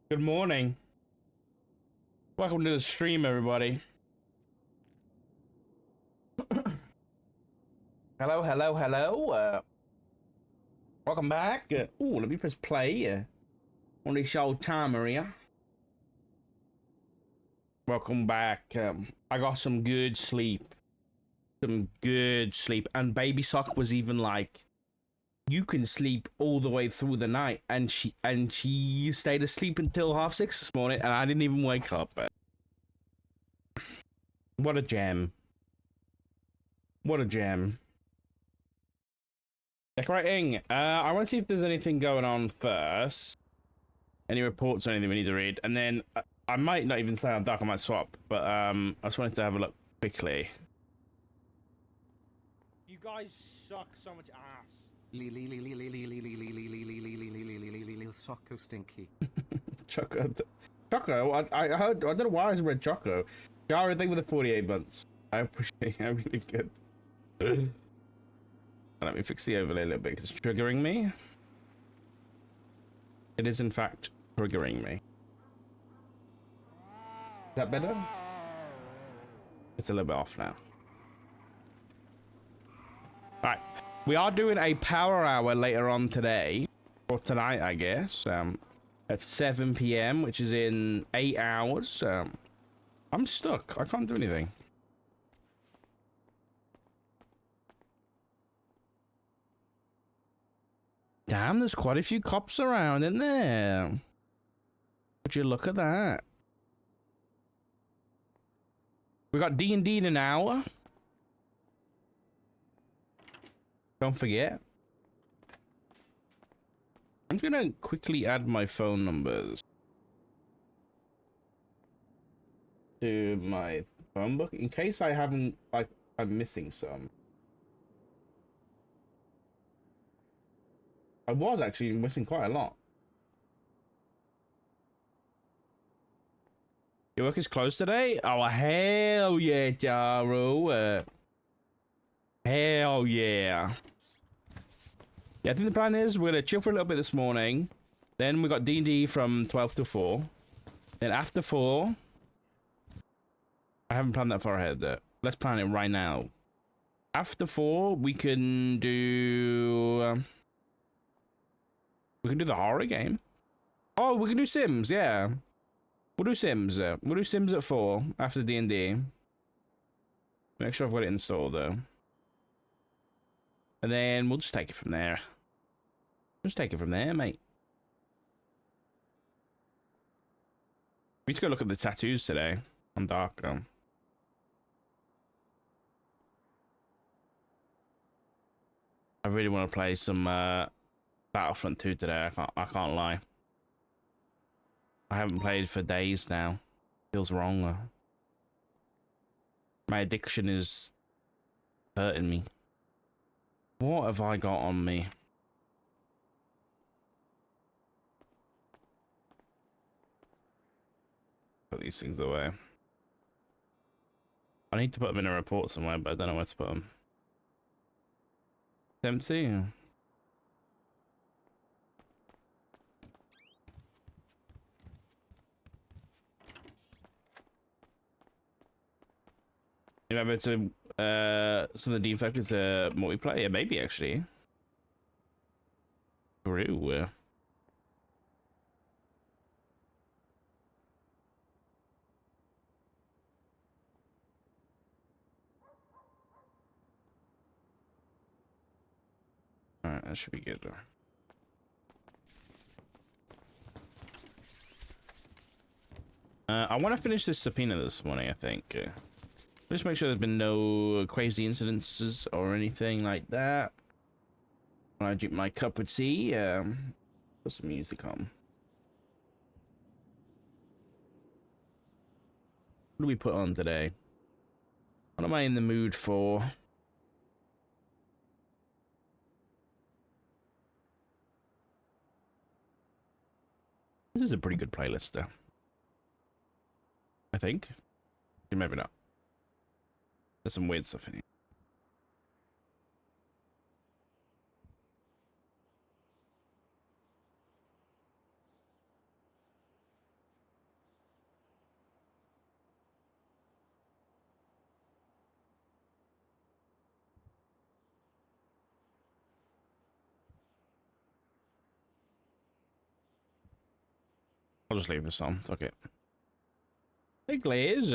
Good morning. Welcome to the stream, everybody. Hello, hello, hello. Welcome back. Ooh, let me press play. On the show timer here. Welcome back. I got some good sleep. And Baby Sock was even like, you can sleep all the way through the night, and she stayed asleep until 6:30 this morning, and I didn't even wake up. What a gem. What a gem. Decorating. I want to see if there's anything going on first. Any reports or anything we need to read, and then I might not even say on dark. I might swap, but I just wanted to have a look quickly. You guys suck so much ass. Socko stinky. Choco. I heard. I don't know why I read Choco. Jara, thing with the 48 months. I appreciate it. I'm really good. Let me fix the overlay a little bit because it's triggering me. It is in fact triggering me. Is that better? It's a little bit off now. Alright. We are doing a power hour later on today. Or tonight, I guess. At 7 PM, which is in 8 hours. I'm stuck. I can't do anything. Damn, there's quite a few cops around, isn't there? Would you look at that? We got D&D in an hour. Don't forget. I'm just gonna quickly add my phone numbers to my phone book in case I haven't, like, I'm missing some. I was actually missing quite a lot. Your work is closed today? Oh, hell yeah, Jaro. Hell yeah. Yeah, I think the plan is we're gonna chill for a little bit this morning. Then we got D&D from 12 to 4. Then after 4... I haven't planned that far ahead though. Let's plan it right now. After 4, we can do... we can do the horror game. Oh, we can do Sims, yeah. We'll do Sims. We'll do Sims at 4 after D&D. Make sure I've got it installed though. And then we'll just take it from there. Just take it from there, mate. We need to go look at the tattoos today on Dark. I really want to play some Battlefront 2 today. I can't lie. I haven't played for days now. Feels wrong though. My addiction is hurting me. What have I got on me? Put these things away. I need to put them in a report somewhere, but I don't know where to put them. Empty. You remember to some of the Dean Focus multiplayer? Yeah, maybe actually. True. Alright, that should be good. I want to finish this subpoena this morning, I think. Just make sure there's been no crazy incidences or anything like that. When I drink my cup of tea, put some music on. What do we put on today? What am I in the mood for? This is a pretty good playlist, though. I think. Maybe not. There's some weird stuff in here. I'll just leave this on. Fuck it. Hey, Glaze.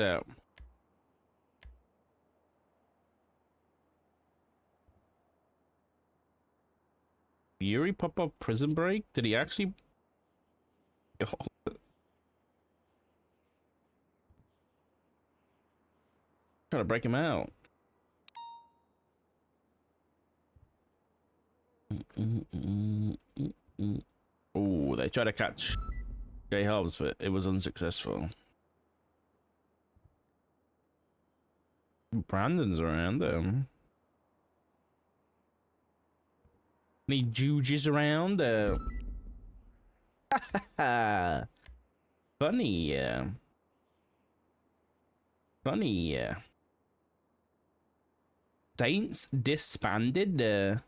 Yuri pop up Prison Break? Did he actually? Trying to break him out. Oh, they tried to catch J Hobbs, but it was unsuccessful. Brandon's around them. Any juges around? Funny, funny. Saints disbanded.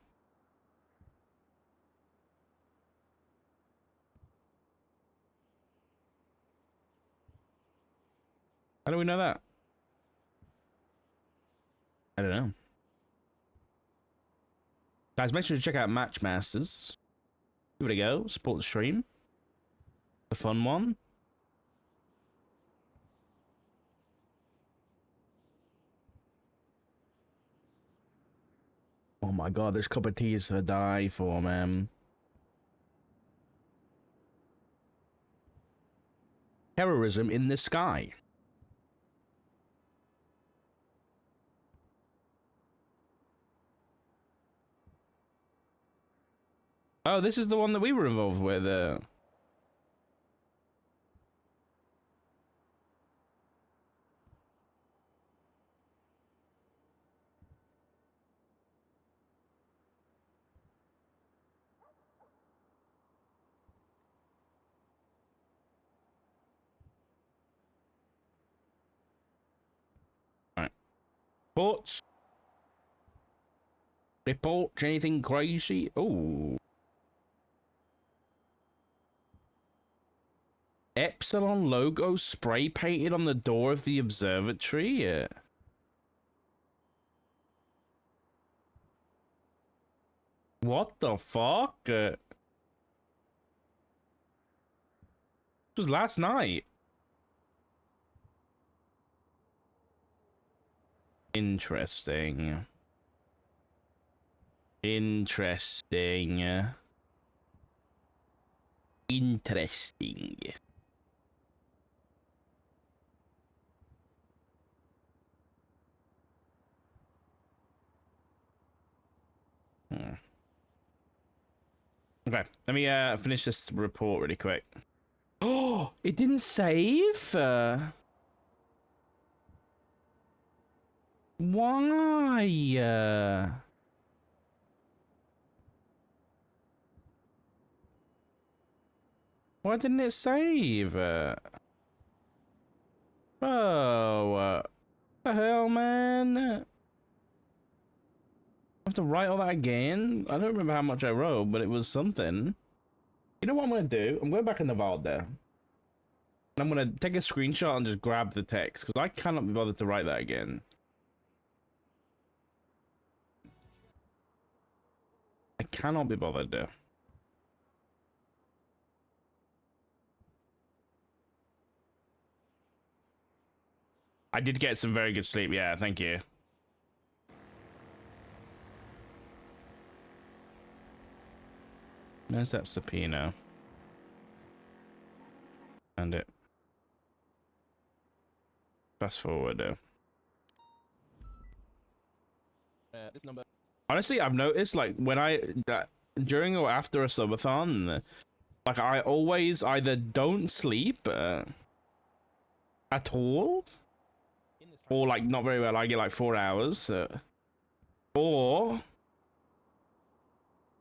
How do we know that? I don't know. Guys, make sure to check out Matchmasters. Give it a go. Support the stream. The fun one. Oh my god, this cup of tea is to die for, man. Terrorism in the sky. Oh, this is the one that we were involved with. Alright. Reports. Reports, anything crazy? Oh. Epsilon logo spray painted on the door of the observatory? What the fuck? This was last night. Interesting. Interesting. Interesting. Okay, let me finish this report really quick. Oh, it didn't save? Why? Why didn't it save? Oh, what the hell, man? I have to write all that again? I don't remember how much I wrote, but it was something. You know what I'm gonna do? I'm going back in the vault there. And I'm gonna take a screenshot and just grab the text, because I cannot be bothered to write that again. I cannot be bothered to. I did get some very good sleep, yeah, thank you. There's that subpoena. And it. Fast forward. This number. Honestly, I've noticed, like, when during or after a subathon, like, I always either don't sleep at all, or, like, not very well. I get, like, 4 hours, or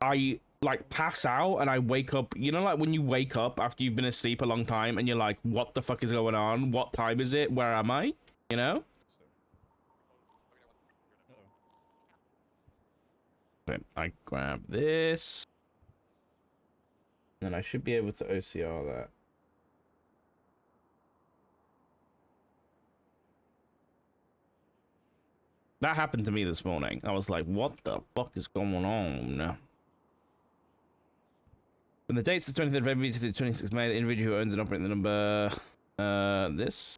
I, like, pass out and I wake up. You know, like, when you wake up after you've been asleep a long time and you're like, what the fuck is going on? What time is it? Where am I? You know? Okay, I grab this. And I should be able to OCR that. That happened to me this morning. I was like, what the fuck is going on? From the dates of the 23rd of February to the 26th of May, the individual who owns and operates the number, this.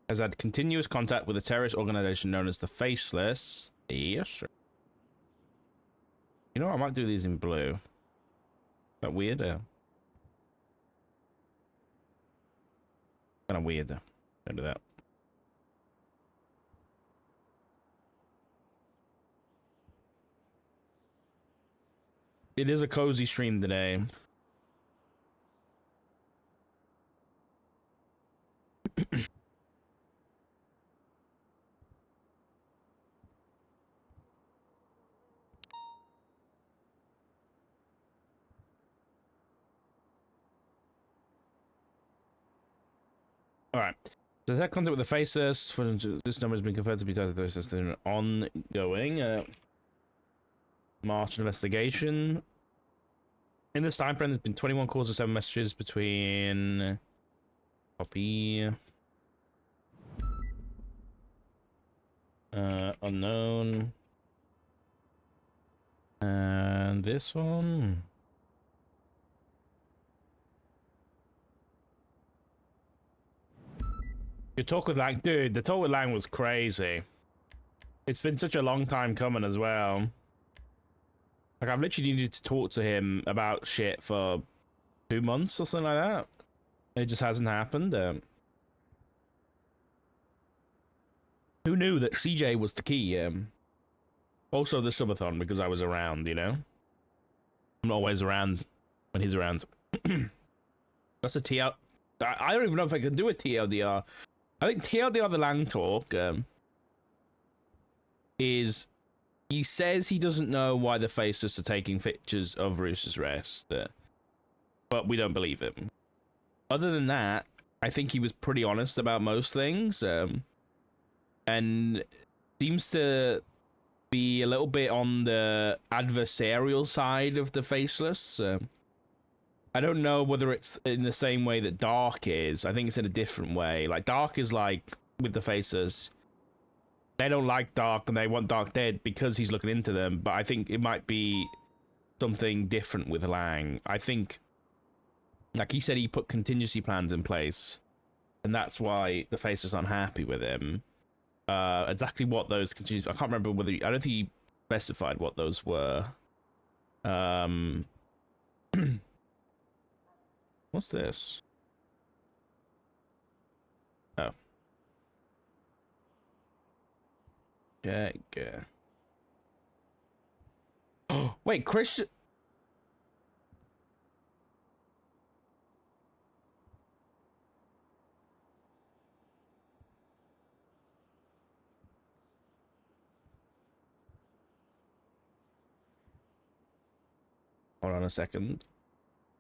Has had continuous contact with a terrorist organization known as the Faceless. Yes, sir. You know what? I might do these in blue. Is that weird? Kind of weird, though. Don't do that. It is a cozy stream today. All right. Does that contact with the Faceless? This number has been confirmed to be tied to those an ongoing March investigation. In this time frame, there's been 21 calls and 7 messages between copy unknown and this one. Your talk with Lang, dude, the talk with Lang was crazy. It's been such a long time coming as well. Like, I've literally needed to talk to him about shit for 2 months or something like that. It just hasn't happened. Who knew that CJ was the key? Also the Subathon, because I was around, you know? I'm not always around when he's around. That's a TL. I don't even know if I can do a TLDR. I think TLDR the Lang talk is... He says he doesn't know why the Faceless are taking pictures of Rooster's Rest, but we don't believe him. Other than that, I think he was pretty honest about most things, and seems to be a little bit on the adversarial side of the Faceless. I don't know whether it's in the same way that Dark is. I think it's in a different way. Like, Dark is like, with the Faceless, they don't like Dark and they want Dark dead because he's looking into them, but I think it might be something different with Lang. I think, like he said, he put contingency plans in place, and that's why the Faceless aren't happy with him. Exactly what those contingency... I can't remember whether... I don't think he specified what those were. What's this? Oh. Yeah. Oh, wait, Chris... Hold on a second.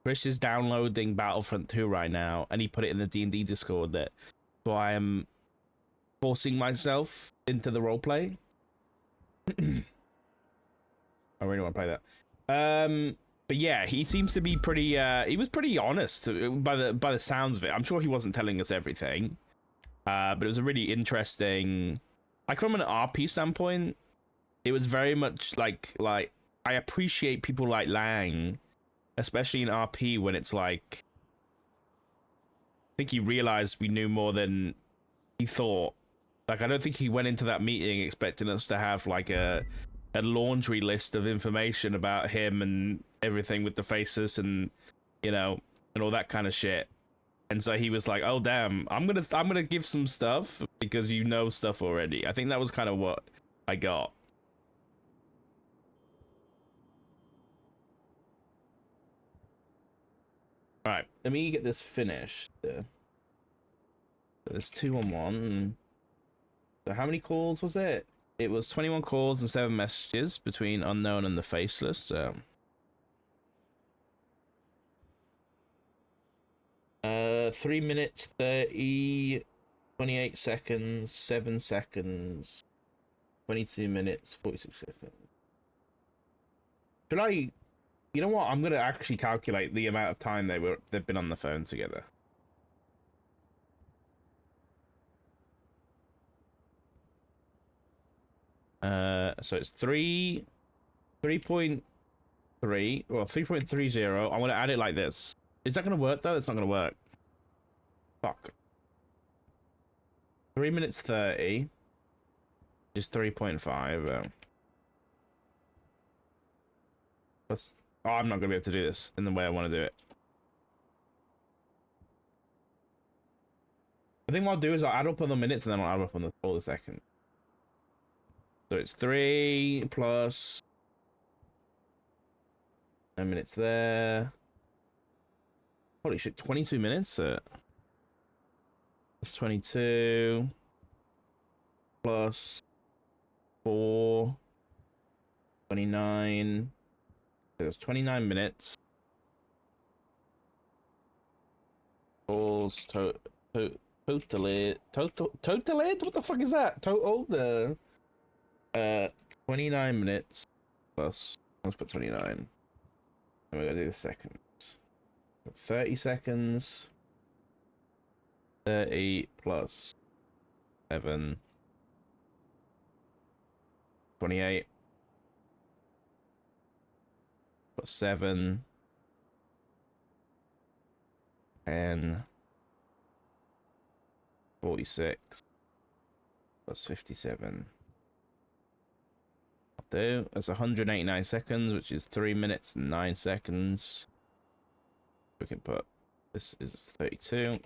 Chris is downloading Battlefront 2 right now, and he put it in the D&D Discord that so I am forcing myself into the roleplay. I really want to play that. But yeah, he seems to be pretty. He was pretty honest by the sounds of it. I'm sure he wasn't telling us everything, but it was a really interesting. Like from an RP standpoint, it was very much like I appreciate people like Lang, especially in RP when it's like. I think he realized we knew more than he thought. Like I don't think he went into that meeting expecting us to have like a laundry list of information about him and everything with the Faces and you know and all that kind of shit. And so he was like, "Oh damn, I'm gonna give some stuff because you know stuff already." I think that was kind of what I got. All right, let me get this finished. So there's 2 on 1. So how many calls was it? It was 21 calls and 7 messages between Unknown and the Faceless. So 3 minutes 30, 28 seconds, 7 seconds, 22 minutes, 46 seconds. Should I? You know what? I'm gonna actually calculate the amount of time they've been on the phone together. So it's 3.3 or 3.30. I want to add it like this. Is that gonna work though? It's not gonna work. Fuck. 3 minutes 30 is 3.5. Plus, oh, I'm not gonna be able to do this in the way I want to do it. I think what I'll do is I'll add up on the minutes and then I'll add up on all the seconds. So it's 3 plus 9 minutes there. Holy shit, 22 minutes? That's 22 plus 4, 29. There's 29 minutes. Totally. What the fuck is that? Total the 29 minutes plus. Let's put 29. And we're gonna do the seconds. 30 seconds. 30 plus 7. 28 plus 7. And 46 plus 57. I'll do. That's 189 seconds, which is 3 minutes and 9 seconds. We can put this is 32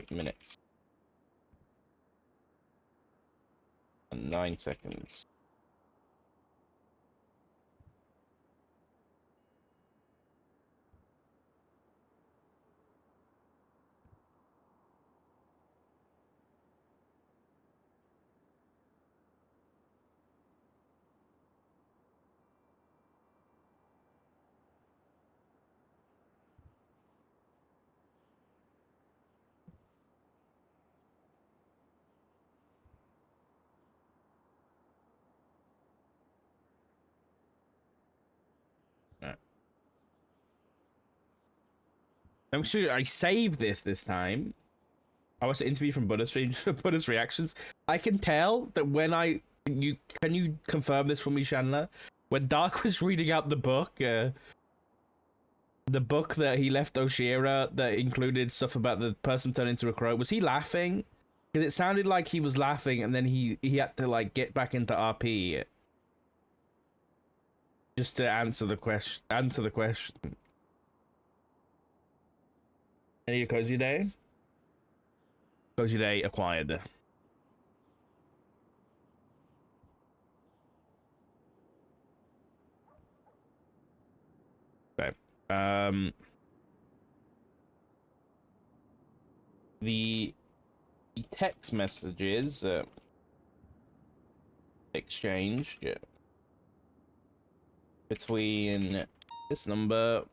minutes and 9 seconds. I'm sure I saved this time. I watched the interview from Buddha's reactions. I can tell that when can you confirm this for me, Chandler? When Dark was reading out the book that he left Oshira that included stuff about the person turned into a crow, was he laughing? Because it sounded like he was laughing, and then he had to like get back into RP just to answer the question. Any cozy day? Cozy day acquired. Okay. The text messages exchanged between this number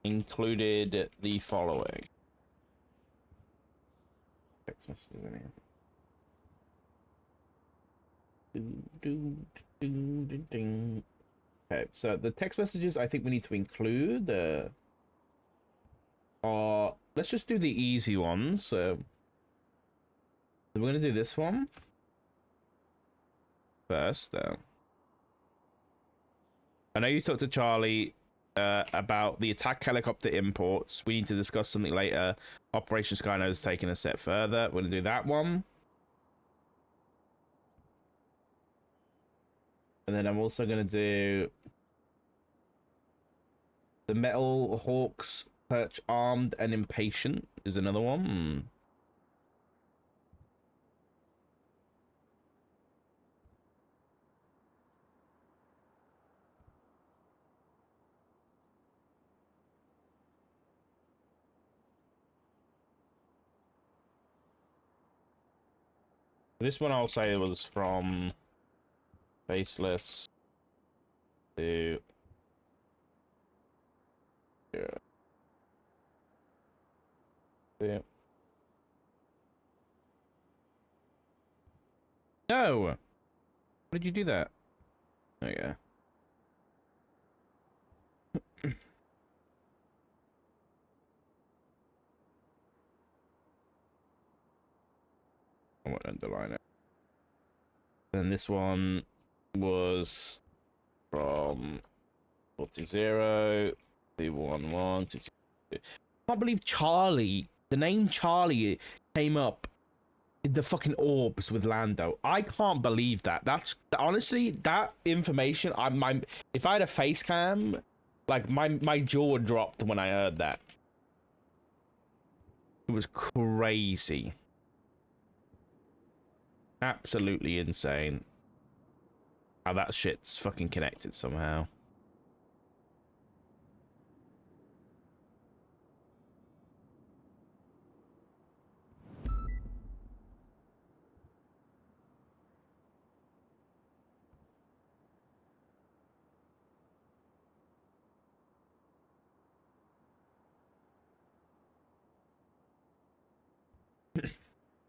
included the following. Text messages in here. Okay, so the text messages I think we need to include let's just do the easy ones. So we're gonna do this one first. I know you talked to Charlie about the attack helicopter imports. We need to discuss something later. Operation Skyno is taking a step further. We're gonna do that one. And then I'm also gonna do the Metal Hawks perch armed and impatient is another one. This one I'll say was from Faceless to No! Why did you do that? Oh yeah. I won't underline it. Then this one was from 40, 311, 2, 2. I can't believe Charlie, the name Charlie came up in the fucking orbs with Lando. I can't believe that. That's honestly, that information, if I had a face cam, like my jaw dropped when I heard that. It was crazy. Absolutely insane. How that shit's fucking connected somehow.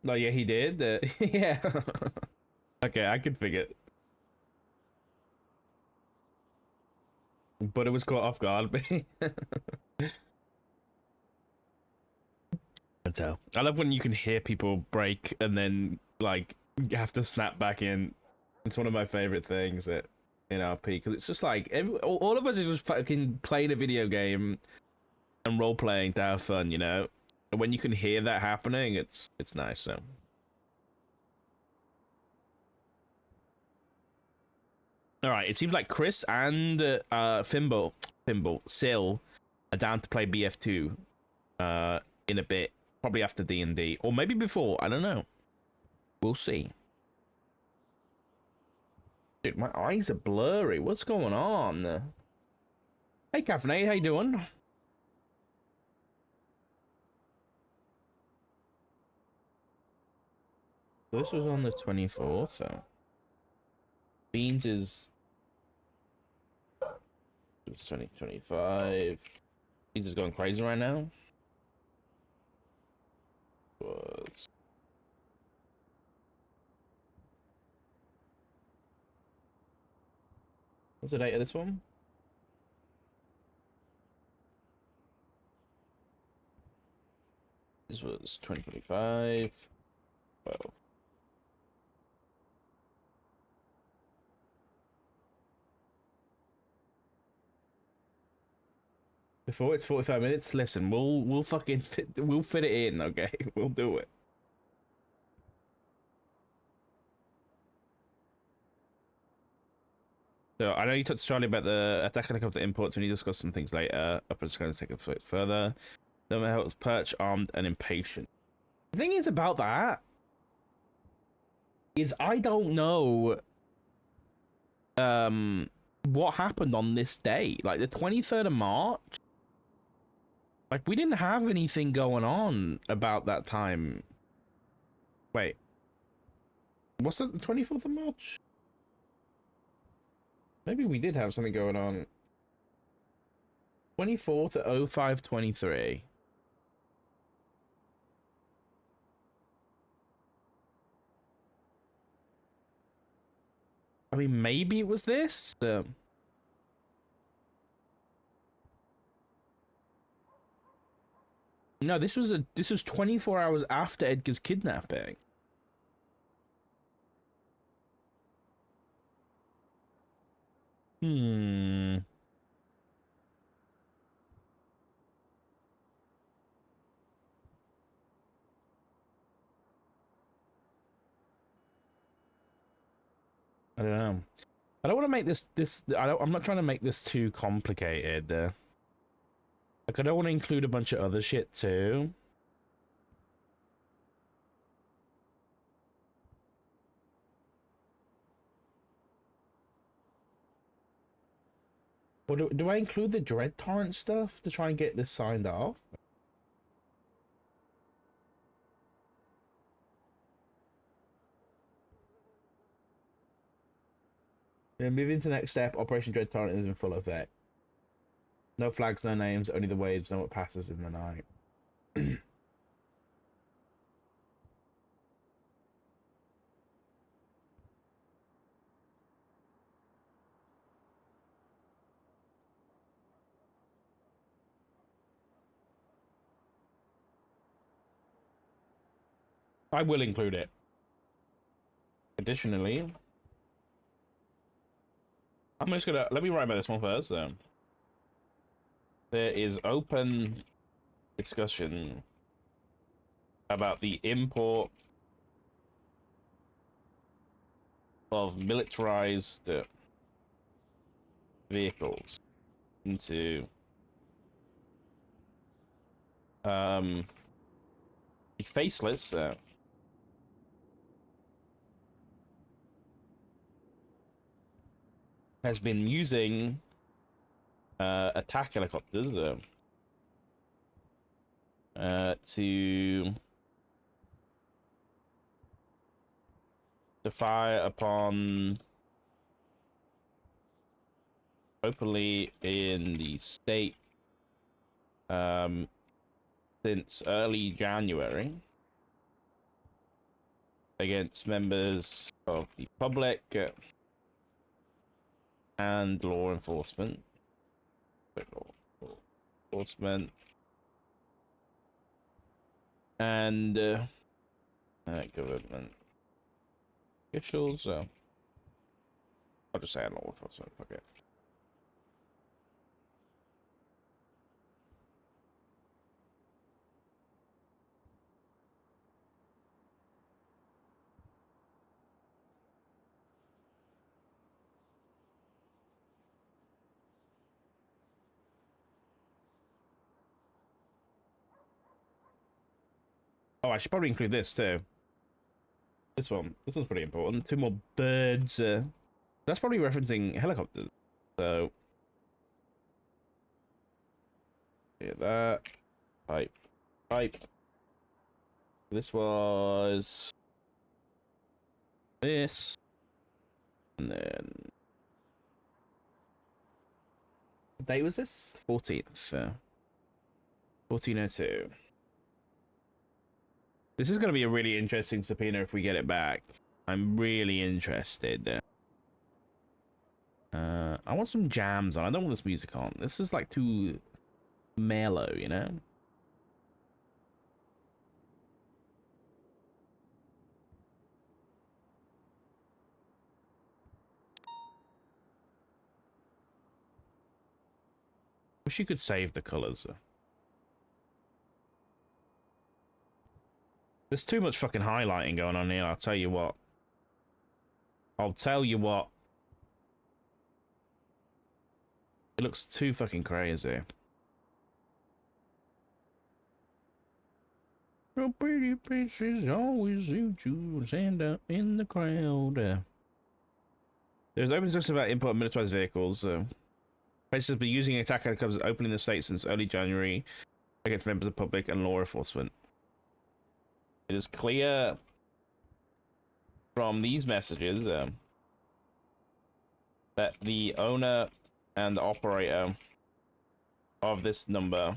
No, yeah, he did. Yeah. Okay, I could figure it. But it was caught off guard. So I love when you can hear people break and then like you have to snap back in. It's one of my favorite things that in RP, because it's just like all of us are just fucking playing a video game and role playing to have fun, you know. And when you can hear that happening, it's nice. So. All right, it seems like Chris and Fimble, Sil are down to play BF2 in a bit, probably after D&D, or maybe before. I don't know. We'll see. Dude, my eyes are blurry. What's going on? Hey, Caffeinated, how you doing? This was on the 24th, so Beans is 2025. Beans is going crazy right now. What's the date of this one? This was 2025. Well. Before it's 45 minutes, listen, we'll fucking we'll fit it in, okay? We'll do it. So I know you talked to Charlie about the attack helicopter imports when you discuss some things later. I'm just going to take a foot further. Then my helps perch, armed, and impatient. The thing is about that is I don't know what happened on this day, like the 23rd of March. Like we didn't have anything going on about that time. Wait, what's that? The 24th of March? Maybe we did have something going on. 24 to 0523. I mean, maybe it was this. No, this was 24 hours after Edgar's kidnapping. Hmm. I don't know. I don't want to make this. I'm not trying to make this too complicated. Like I don't want to include a bunch of other shit too. Or do I include the Dread Torrent stuff to try and get this signed off? Yeah, moving to the next step. Operation Dread Torrent is in full effect. No flags, no names, only the waves know what passes in the night. I will include it. Additionally, I'm just gonna let me write about this one first. There is open discussion about the import of militarized vehicles into the faceless has been using attack helicopters to fire upon openly in the state since early January against members of the public and law enforcement. And government officials. I'll just say law enforcement. Okay. Oh, I should probably include this too. This one's pretty important. 2 more birds. That's probably referencing helicopters. So, yeah, that pipe. This was this, and then what date was this? 14th. 1402. This is going to be a really interesting subpoena if we get it back. I'm really interested. I want some jams on. I don't want this music on. This is like too mellow, you know? Wish you could save the colors. There's too much fucking highlighting going on here, I'll tell you what. It looks too fucking crazy. Your pretty faces always suit you. Stand up in the crowd. There's open discussion about import of militarized vehicles. Places have been using attack helicopters open in the state since early January against members of the public and law enforcement. It is clear from these messages that the owner and the operator of this number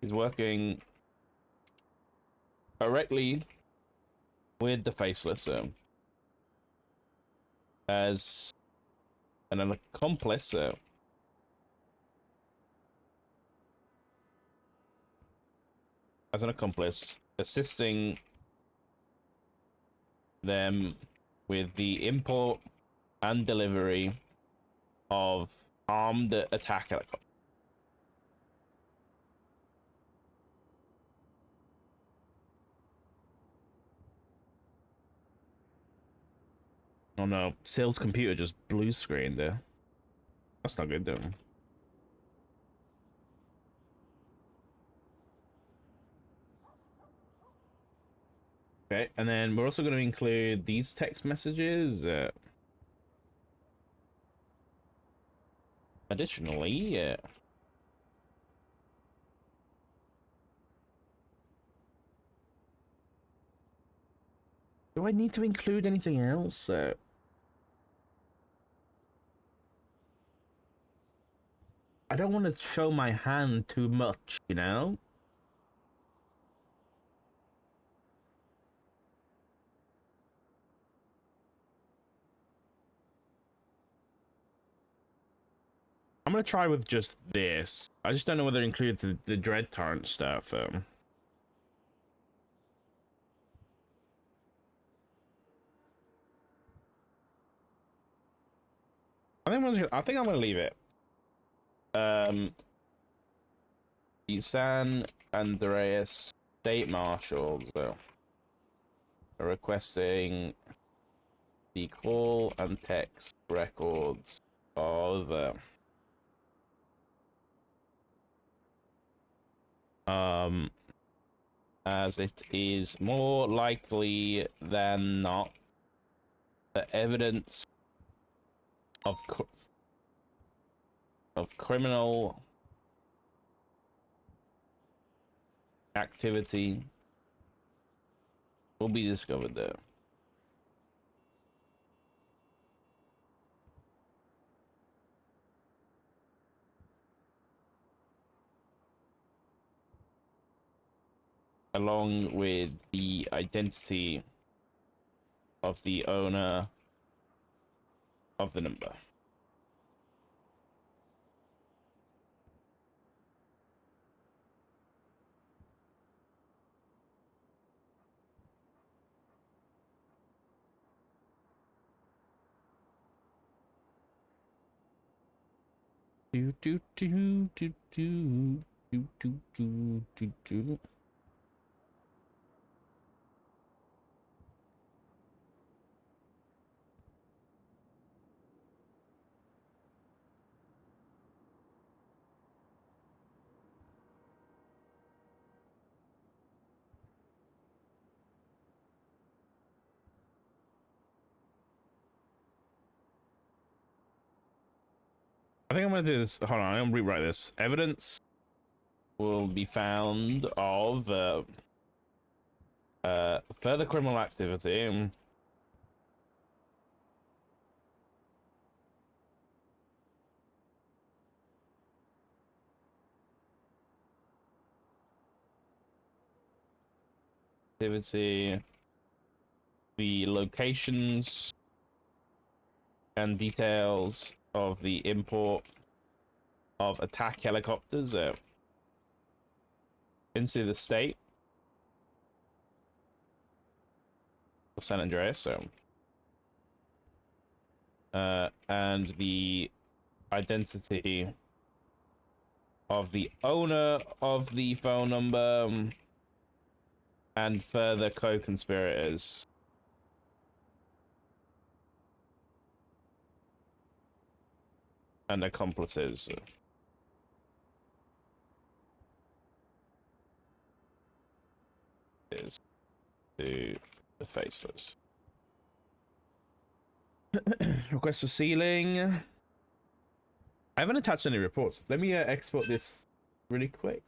is working directly with the faceless as an accomplice assisting them with the import and delivery of armed attack helicopters. Oh no, Sill's computer just blue screened there. That's not good, though. Okay, and then we're also going to include these text messages. Additionally, do I need to include anything else? I don't want to show my hand too much, you know? I'm gonna try with just this. I just don't know whether it includes the Dread Torrent stuff. I think I'm gonna leave it. The San Andreas State Marshals are requesting the call and text records of as it is more likely than not the evidence of criminal activity will be discovered there. Along with the identity of the owner of the number. Do do do do do do do do do do. I think I'm gonna do this. Hold on, I'm gonna rewrite this. Evidence will be found of further criminal activity. The locations and details of the import of attack helicopters into the state of San Andreas, and the identity of the owner of the phone number and further co-conspirators. And accomplices. Is to the faceless. Request for sealing. I haven't attached any reports. Let me export this really quick.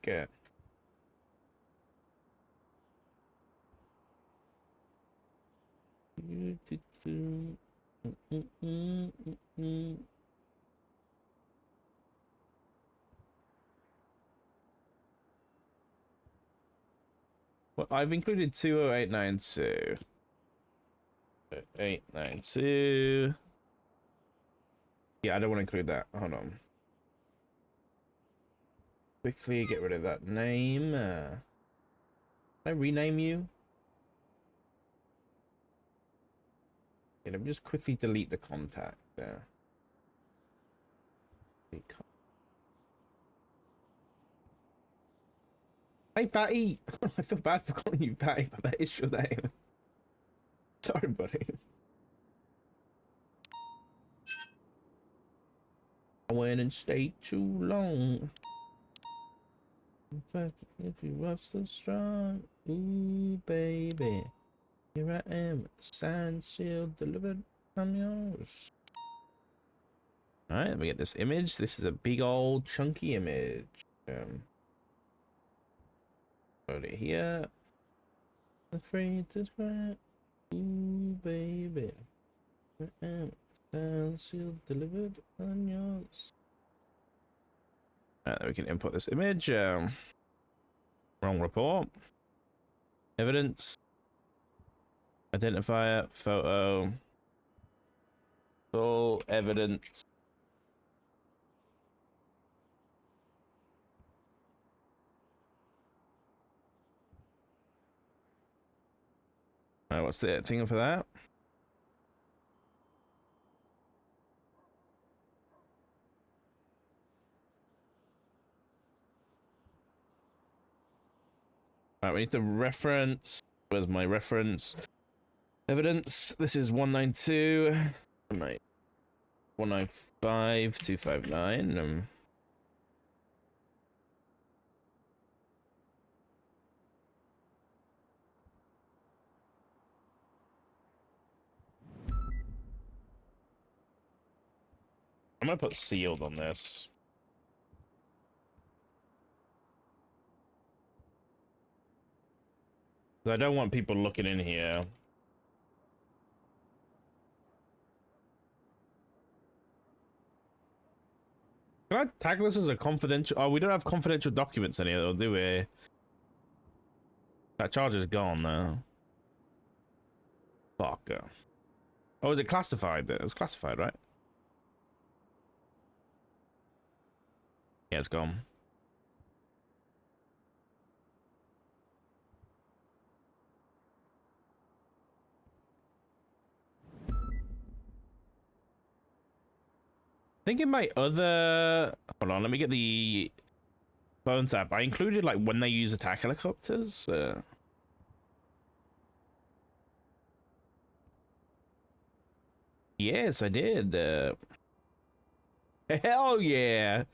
Well, I've included 20892. 892. Yeah, I don't want to include that. Hold on. Quickly get rid of that name. Can I rename you? Yeah, let me just quickly delete the contact there. Hey, Fatty! I feel bad for calling you Fatty, but that is your name. Sorry, buddy. I went and stayed too long. In fact, if you rough so strong, ooh, baby. Here I am, signed, sealed, delivered, I'm yours. Alright, let me get this image. This is a big old chunky image. Put it here. Afraid to cry. Ooh, baby. Here I am, signed, sealed, delivered, I'm yours. Alright, we can input this image. Wrong report. Evidence. Identifier, photo. Full evidence. What's the thing for that? We need the reference. Where's my reference? Evidence. This is 192. Mate. 195, 259. I'm gonna put sealed on this. I don't want people looking in here. Can I tag this as a confidential? Oh, we don't have confidential documents in here, though, do we? That charge is gone now. Fuck. Oh, is it classified? It was classified, right? Yeah, it's gone. I think in my other... Hold on, let me get the Bones app. I included, like, when they use attack helicopters. Yes, I did. Hell yeah!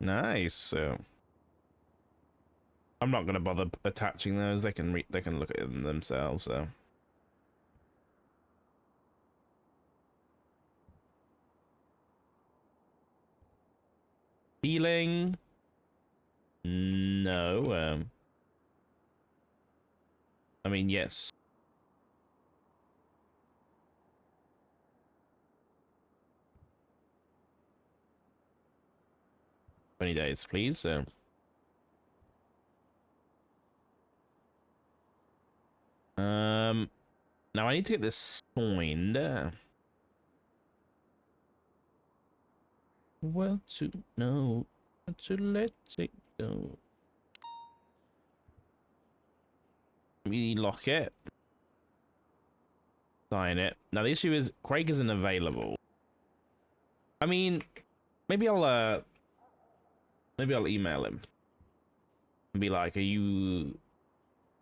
Nice. I'm not gonna bother attaching those. They can look at them themselves. So. Healing. No. I mean, yes. "20 days, please." Now I need to get this signed. Well, to know, to let it go. We lock it. Sign it. Now the issue is Craig isn't available. I mean, maybe I'll email him and be like, "Are you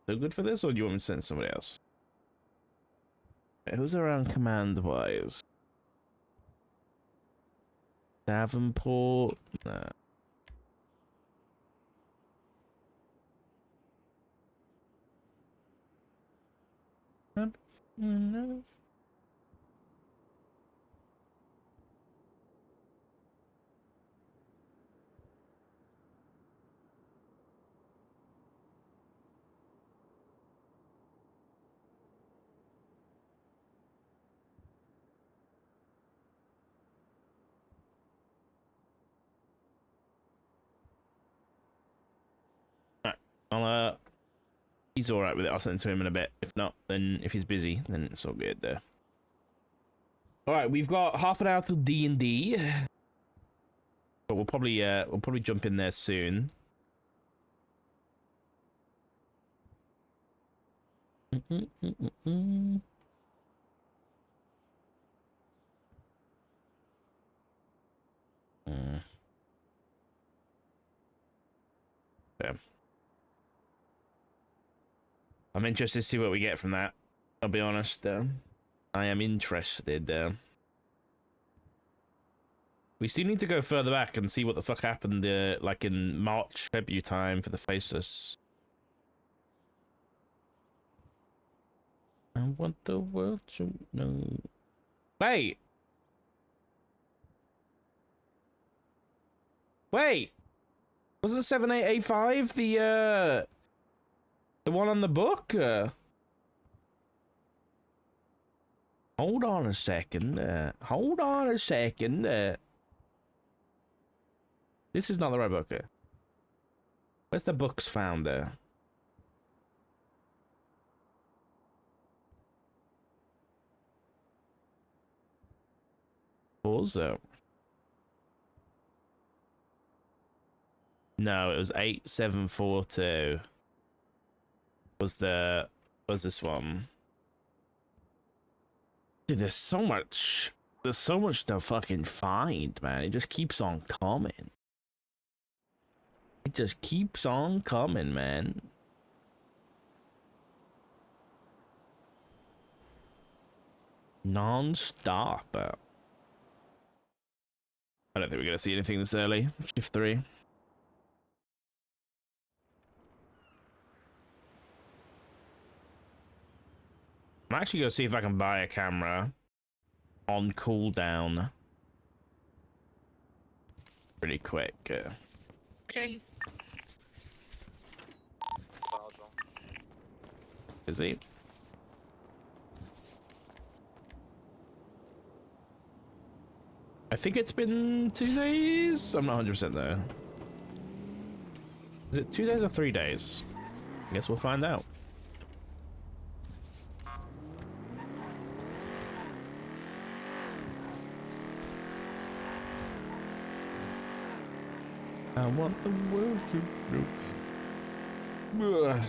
so good for this, or do you want me to send somebody else?" Who's around command wise? Davenport. Nah. I'll he's all right with it. I'll send it to him in a bit. If not, then if he's busy, then it's all good there. All right, we've got half an hour till D&D, but we'll probably jump in there soon. Yeah. I'm interested to see what we get from that. I'll be honest. I am interested. We still need to go further back and see what the fuck happened, like in March, February time for the faceless. I want the world to know. Wait! Wait! Wasn't 7885 the one on the book? Hold on a second. Hold on a second. This is not the right book. Where's the books found there? Pause. No, it was 8742. Was this one? Dude, there's so much to fucking find, man. It just keeps on coming. It just keeps on coming, man. Non-stop. I don't think we're gonna see anything this early. Shift 3. I'm actually gonna see if I can buy a camera on cooldown pretty quick. Okay. Is he? I think it's been 2 days. I'm not 100% there. Is it 2 days or 3 days? I guess we'll find out. I want the world to know. I'm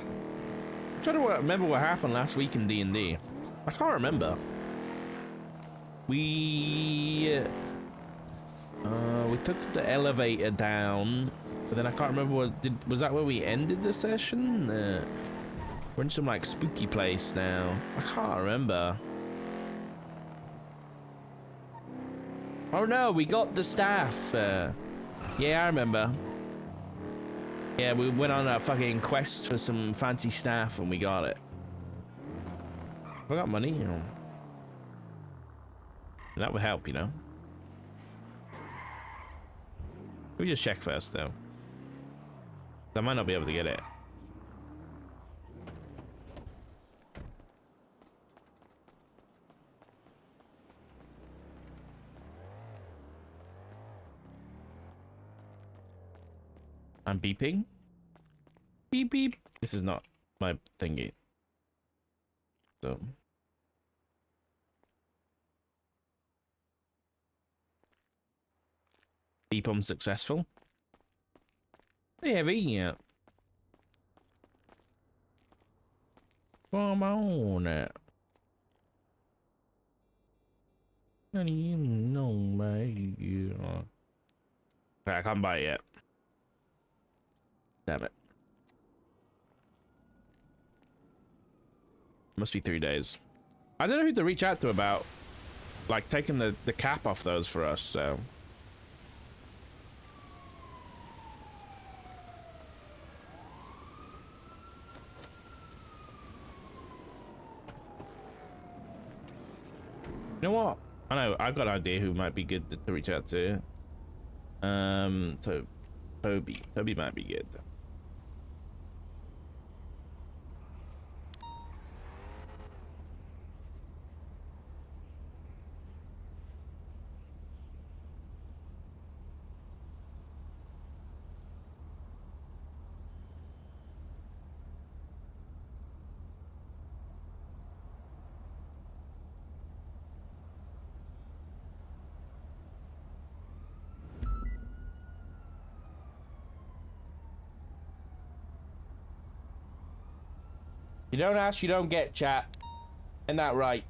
trying to remember what happened last week in D&D. I can't remember. We took the elevator down, but then I can't remember was that where we ended the session? We're in some like spooky place now. I can't remember. Oh no, we got the staff. Yeah, I remember. Yeah, we went on a fucking quest for some fancy staff and we got it. I got money, you know. That would help, you know. We just check first, though. I might not be able to get it. I'm beeping. Beep beep. This is not my thingy. So. Beep unsuccessful. Hey, heavy, yeah. Come on. Okay, I can't buy it yet. Damn it. Must be 3 days. I don't know who to reach out to about, like, taking the cap off those for us, so. You know what? I know, I've got an idea who might be good to reach out to. Toby. Toby might be good. You don't ask, you don't get, chat. Isn't that right?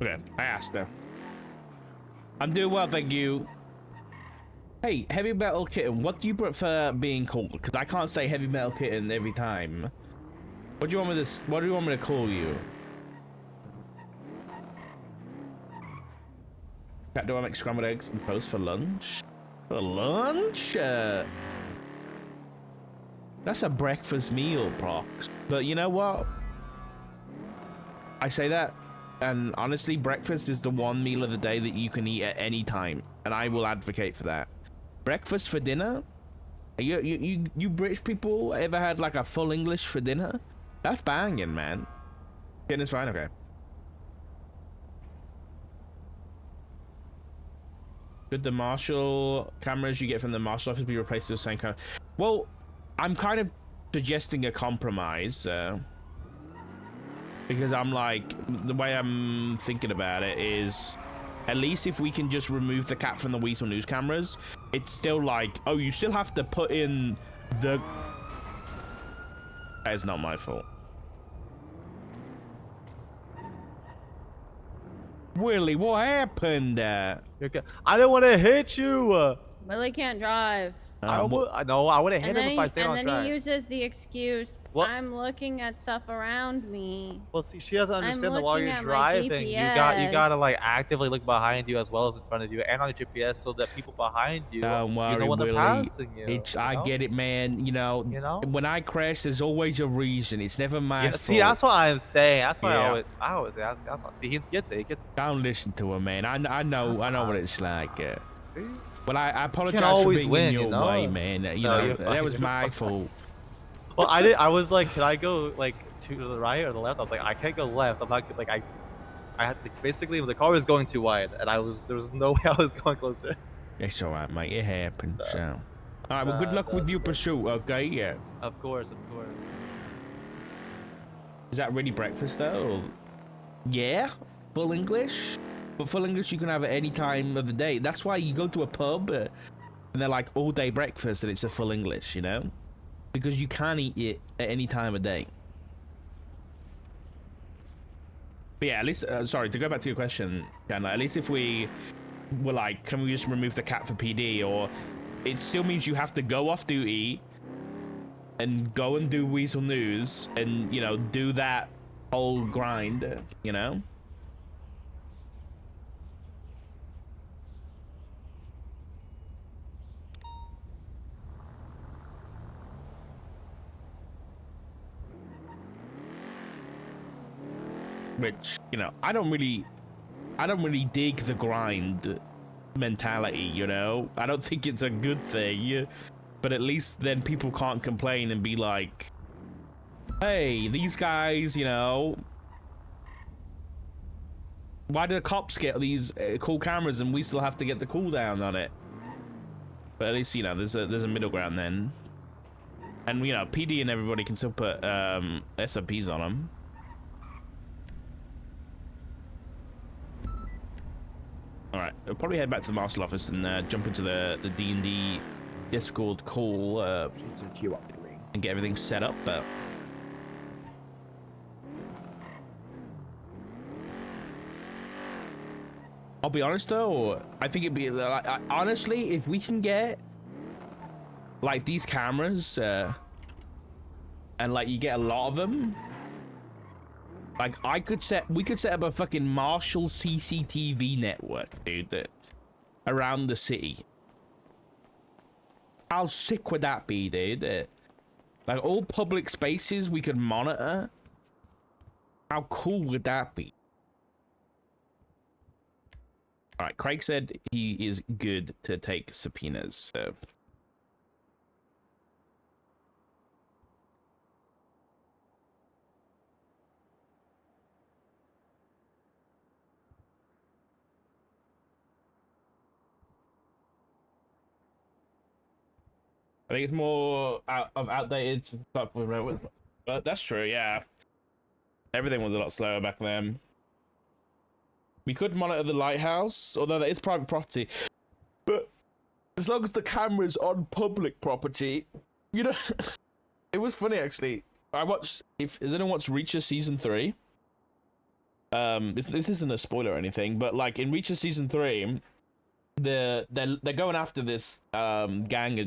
Okay, I asked her. I'm doing well, thank you. Hey, Heavy Metal Kitten, what do you prefer being called? Because I can't say Heavy Metal Kitten every time. What do you want me to call you? Chat, do I make scrambled eggs and toast for lunch? For lunch? That's a breakfast meal, Prox. But you know what? I say that, and honestly, breakfast is the one meal of the day that you can eat at any time, and I will advocate for that. Breakfast for dinner? You British people ever had like a full English for dinner? That's banging, man. Dinner's fine, okay. Could the Marshall cameras you get from the Marshall office be replaced with the same kind? Well, I'm kind of suggesting a compromise, because I'm like, the way I'm thinking about it is, at least if we can just remove the cat from the Weasel News cameras, it's still like, oh, you still have to put in the... That is not my fault. Willie, what happened? I didn't want to hit you. Willie can't drive. I would have hit him if I stayed on track. And then he uses the excuse, What? I'm looking at stuff around me. Well, see, she doesn't understand that while looking you're at my driving, you gotta GPS. like actively look behind you as well as in front of you and on your GPS so that people behind you, Don't worry, you know when they're Willie. passing you. It's, you I know? get it, man. You know, when I crash, there's always a reason. It's never my fault. See, that's what I'm saying. That's why Yeah. I always say. That's what. See, he gets it. He gets it. Don't listen to him, man. I know what it's like. See? But I apologize for always being win, in your you know? way, man. You No, know, you're that fine, was you're my fine. fault. Well, I was like, can I go like to the right or the left? I was like, I can't go left. I'm not like I had to, basically the car was going too wide, and there was no way I was going closer. It's all right, mate. It happens. So. All right. Well, good luck with your pursuit. Okay. Yeah. Of course, of course. Is that really breakfast though? Or... Yeah. Full English. But full English you can have at any time of the day. That's why you go to a pub and they're like all day breakfast and it's a full English, you know? Because you can eat it at any time of day. But yeah, at least, sorry, to go back to your question, Chandler, at least if we were like, can we just remove the cat for PD? Or it still means you have to go off duty and go and do Weasel News and, you know, do that whole grind, you know? Which, you know, I don't really dig the grind mentality, you know? I don't think it's a good thing, but at least then people can't complain and be like, hey, these guys, you know, why do the cops get these cool cameras and we still have to get the cooldown on it? But at least, you know, there's a middle ground then. And, you know, PD and everybody can still put SOPs on them. All right, we'll probably head back to the Marshall office and jump into the D&D Discord call and get everything set up. But I'll be honest though, I think it'd be like, honestly, if we can get like these cameras and like you get a lot of them. Like we could set up a fucking Marshall CCTV network, dude, around the city. How sick would that be, dude? Like all public spaces we could monitor. How cool would that be? All right, Craig said he is good to take subpoenas, so. I think it's more outdated stuff, but that's true. Yeah, everything was a lot slower back then. We could monitor the lighthouse, although that is private property. But as long as the camera's on public property, you know, it was funny actually. I watched. Has anyone watched Reacher season 3? This isn't a spoiler or anything, but like in Reacher season 3. They're going after this gang